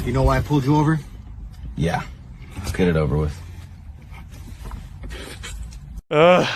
You know why I pulled you over? Yeah. Let's get it over with.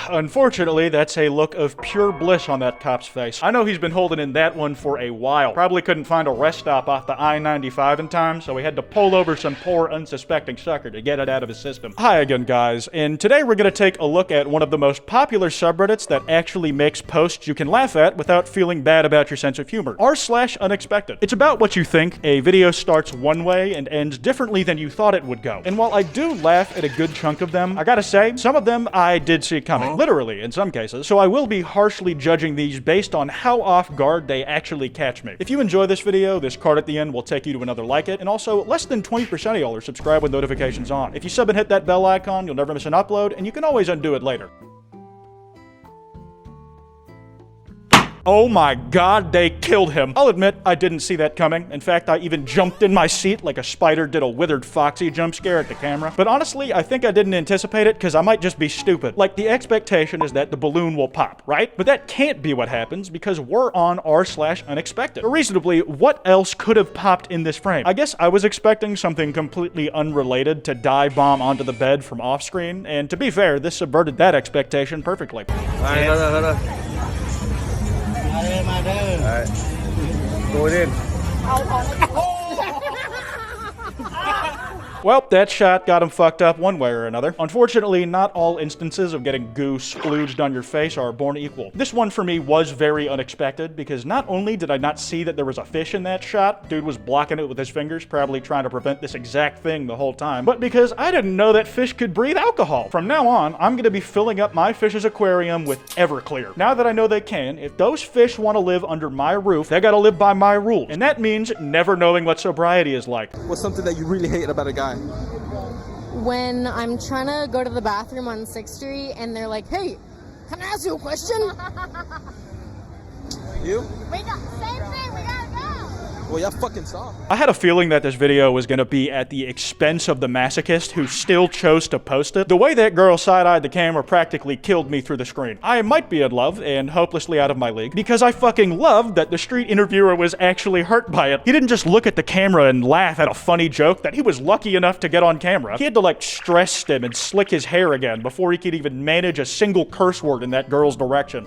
Unfortunately, that's a look of pure bliss on that cop's face. I know he's been holding in that one for a while. Probably couldn't find a rest stop off the I-95 in time, so he had to pull over some poor unsuspecting sucker to get it out of his system. Hi again, guys, and today we're gonna take a look at one of the most popular subreddits that actually makes posts you can laugh at without feeling bad about your sense of humor. r/unexpected. It's about what you think. A video starts one way and ends differently than you thought it would go. And while I do laugh at a good chunk of them, I gotta say, some of them I did see coming, literally in some cases, so I will be harshly judging these based on how off guard they actually catch me. If you enjoy this video, this card at the end will take you to another like it, and also less than 20% of y'all are subscribed with notifications on. If you sub and hit that bell icon, you'll never miss an upload, and you can always undo it later. Oh my god, they killed him. I'll admit, I didn't see that coming. In fact, I even jumped in my seat like a spider did a withered foxy jump scare at the camera. But honestly, I think I didn't anticipate it because I might just be stupid. Like, the expectation is that the balloon will pop, right? But that can't be what happens because we're on r/unexpected. But reasonably, what else could have popped in this frame? I guess I was expecting something completely unrelated to dive bomb onto the bed from off screen, and to be fair, this subverted that expectation perfectly. Alright, hold on. Alright. Going in. Well, that shot got him fucked up one way or another. Unfortunately, not all instances of getting goo splooged on your face are born equal. This one for me was very unexpected because not only did I not see that there was a fish in that shot, dude was blocking it with his fingers, probably trying to prevent this exact thing the whole time, but because I didn't know that fish could breathe alcohol. From now on, I'm gonna be filling up my fish's aquarium with Everclear. Now that I know they can, if those fish want to live under my roof, they gotta live by my rules. And that means never knowing what sobriety is like. What's something that you really hate about a guy? When I'm trying to go to the bathroom on 6th Street and they're like, hey, can I ask you a question? You? We got same thing, we gotta go. Well, y'all fucking saw. I had a feeling that this video was gonna be at the expense of the masochist who still chose to post it. The way that girl side-eyed the camera practically killed me through the screen. I might be in love and hopelessly out of my league because I fucking loved that the street interviewer was actually hurt by it. He didn't just look at the camera and laugh at a funny joke that he was lucky enough to get on camera. He had to like stress stim and slick his hair again before he could even manage a single curse word in that girl's direction.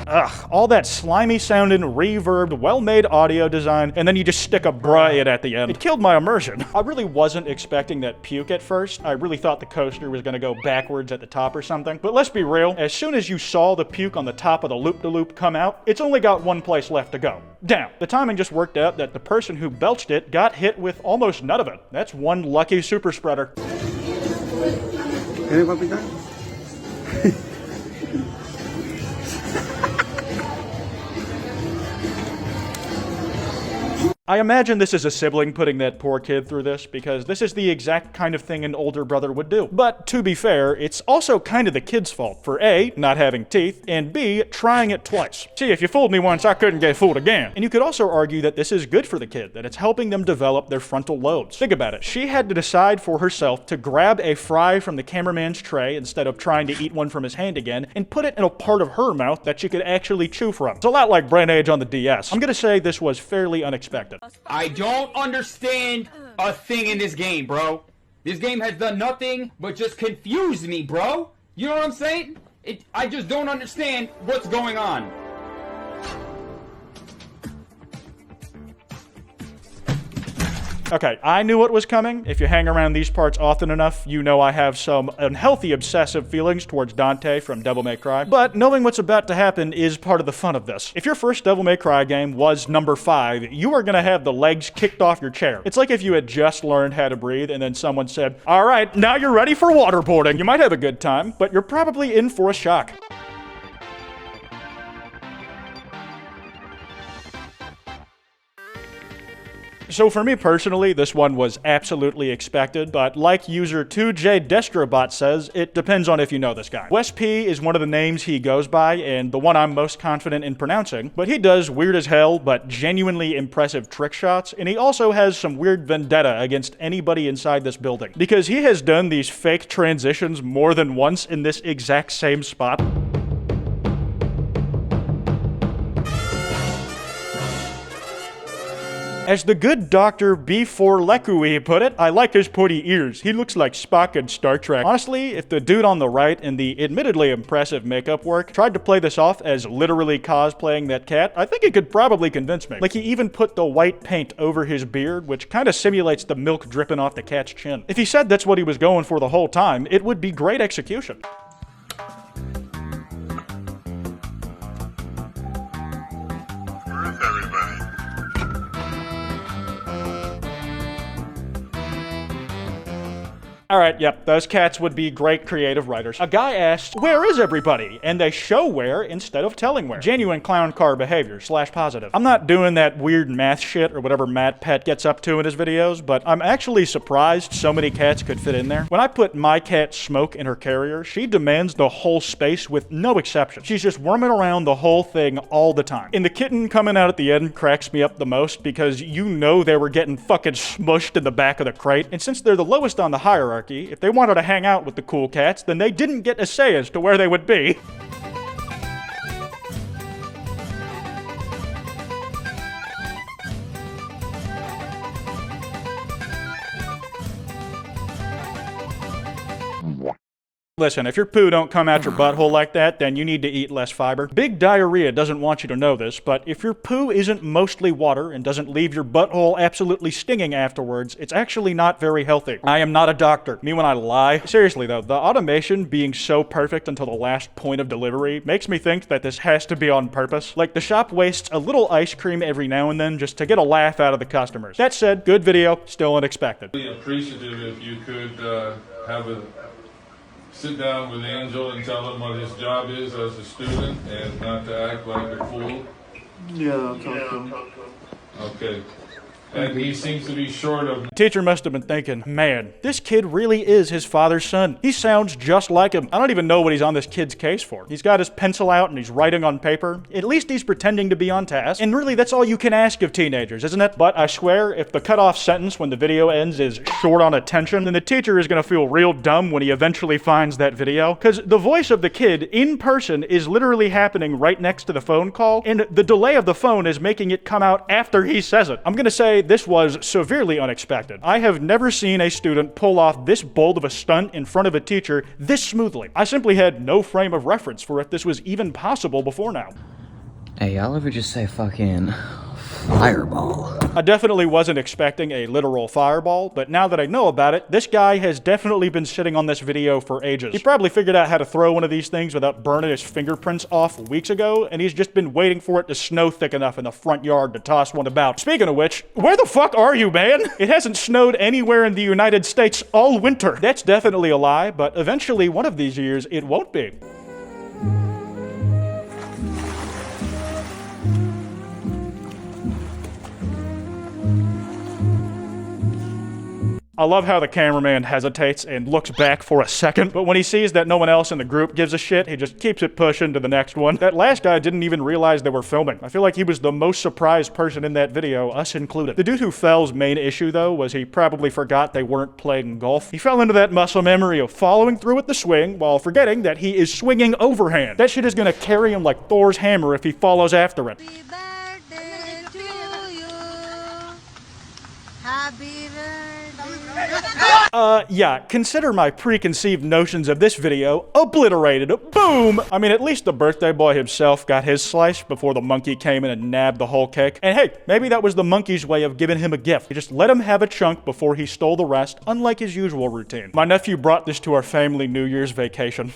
Ugh, all that slimy sounding, reverbed, well-made audio design, and then you just stick a bruh in at the end. It killed my immersion. I really wasn't expecting that puke at first. I really thought the coaster was gonna go backwards at the top or something. But let's be real, as soon as you saw the puke on the top of the loop-de-loop come out, it's only got one place left to go. Down. The timing just worked out that the person who belched it got hit with almost none of it. That's one lucky super spreader. Anybody got? I imagine this is a sibling putting that poor kid through this, because this is the exact kind of thing an older brother would do. But to be fair, it's also kind of the kid's fault for A, not having teeth, and B, trying it twice. See, if you fooled me once, I couldn't get fooled again. And you could also argue that this is good for the kid, that it's helping them develop their frontal lobes. Think about it. She had to decide for herself to grab a fry from the cameraman's tray instead of trying to eat one from his hand again, and put it in a part of her mouth that she could actually chew from. It's a lot like brain age on the DS. I'm gonna say this was fairly unexpected. I don't understand a thing in this game, bro. This game has done nothing but just confuse me, bro. You know what I'm saying? I just don't understand what's going on. Okay, I knew what was coming. If you hang around these parts often enough, you know I have some unhealthy obsessive feelings towards Dante from Devil May Cry. But knowing what's about to happen is part of the fun of this. If your first Devil May Cry game was number 5, you are gonna have the legs kicked off your chair. It's like if you had just learned how to breathe and then someone said, all right, now you're ready for waterboarding. You might have a good time, but you're probably in for a shock. So for me personally, this one was absolutely expected, but like user 2JDestrobot says, it depends on if you know this guy. Wes P is one of the names he goes by, and the one I'm most confident in pronouncing, but he does weird as hell, but genuinely impressive trick shots, and he also has some weird vendetta against anybody inside this building, because he has done these fake transitions more than once in this exact same spot. As the good Dr. B4 Lekui put it, I like his pointy ears. He looks like Spock in Star Trek. Honestly, if the dude on the right in the admittedly impressive makeup work tried to play this off as literally cosplaying that cat, I think he could probably convince me. Like, he even put the white paint over his beard, which kind of simulates the milk dripping off the cat's chin. If he said that's what he was going for the whole time, it would be great execution. Where is everybody? Alright, yep, those cats would be great creative writers. A guy asked, "Where is everybody?" And they show where instead of telling where. Genuine clown car behavior, / positive. I'm not doing that weird math shit or whatever Matt Pett gets up to in his videos, but I'm actually surprised so many cats could fit in there. When I put my cat Smoke in her carrier, she demands the whole space with no exception. She's just worming around the whole thing all the time. And the kitten coming out at the end cracks me up the most because you know they were getting fucking smushed in the back of the crate, and since they're the lowest on the hierarchy, if they wanted to hang out with the cool cats, then they didn't get a say as to where they would be. Listen, if your poo don't come out your butthole like that, then you need to eat less fiber. Big Diarrhea doesn't want you to know this, but if your poo isn't mostly water and doesn't leave your butthole absolutely stinging afterwards, it's actually not very healthy. I am not a doctor. Me when I lie. Seriously though, the automation being so perfect until the last point of delivery makes me think that this has to be on purpose. Like, the shop wastes a little ice cream every now and then just to get a laugh out of the customers. That said, good video, still unexpected. Really appreciative if you could have a sit down with Angel and tell him what his job is as a student and not to act like a fool. Yeah, I'll talk to him. Okay. And he seems to be short of... Teacher must have been thinking, man, this kid really is his father's son. He sounds just like him. I don't even know what he's on this kid's case for. He's got his pencil out and he's writing on paper. At least he's pretending to be on task. And really, that's all you can ask of teenagers, isn't it? But I swear, if the cutoff sentence when the video ends is short on attention, then the teacher is gonna feel real dumb when he eventually finds that video. Because the voice of the kid in person is literally happening right next to the phone call, and the delay of the phone is making it come out after he says it. I'm gonna say this was severely unexpected. I have never seen a student pull off this bold of a stunt in front of a teacher this smoothly. I simply had no frame of reference for if this was even possible before now. Hey, y'all ever just say fucking fireball? I definitely wasn't expecting a literal fireball, but now that I know about it, this guy has definitely been sitting on this video for ages. He probably figured out how to throw one of these things without burning his fingerprints off weeks ago, and he's just been waiting for it to snow thick enough in the front yard to toss one about. Speaking of which, where the fuck are you, man? It hasn't snowed anywhere in the United States all winter. That's definitely a lie, but eventually one of these years it won't be. I love how the cameraman hesitates and looks back for a second, but when he sees that no one else in the group gives a shit, he just keeps it pushing to the next one. That last guy didn't even realize they were filming. I feel like he was the most surprised person in that video, us included. The dude who fell's main issue, though, was he probably forgot they weren't playing golf. He fell into that muscle memory of following through with the swing while forgetting that he is swinging overhand. That shit is gonna carry him like Thor's hammer if he follows after it. Happy birthday to you. Happy birthday. Yeah, consider my preconceived notions of this video obliterated. Boom! I mean, at least the birthday boy himself got his slice before the monkey came in and nabbed the whole cake. And hey, maybe that was the monkey's way of giving him a gift. He just let him have a chunk before he stole the rest, unlike his usual routine. My nephew brought this to our family New Year's vacation.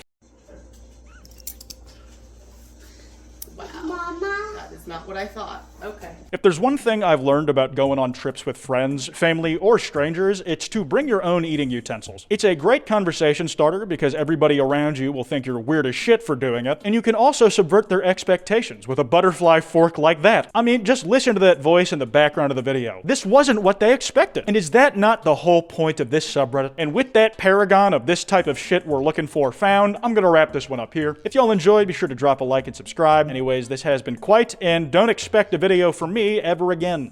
That is not what I thought. Okay. If there's one thing I've learned about going on trips with friends, family, or strangers, it's to bring your own eating utensils. It's a great conversation starter because everybody around you will think you're weird as shit for doing it, and you can also subvert their expectations with a butterfly fork like that. I mean, just listen to that voice in the background of the video. This wasn't what they expected. And is that not the whole point of this subreddit? And with that paragon of this type of shit we're looking for found, I'm gonna wrap this one up here. If y'all enjoyed, be sure to drop a like and subscribe. Anyways, this has been Kwite, and don't expect a video from me ever again.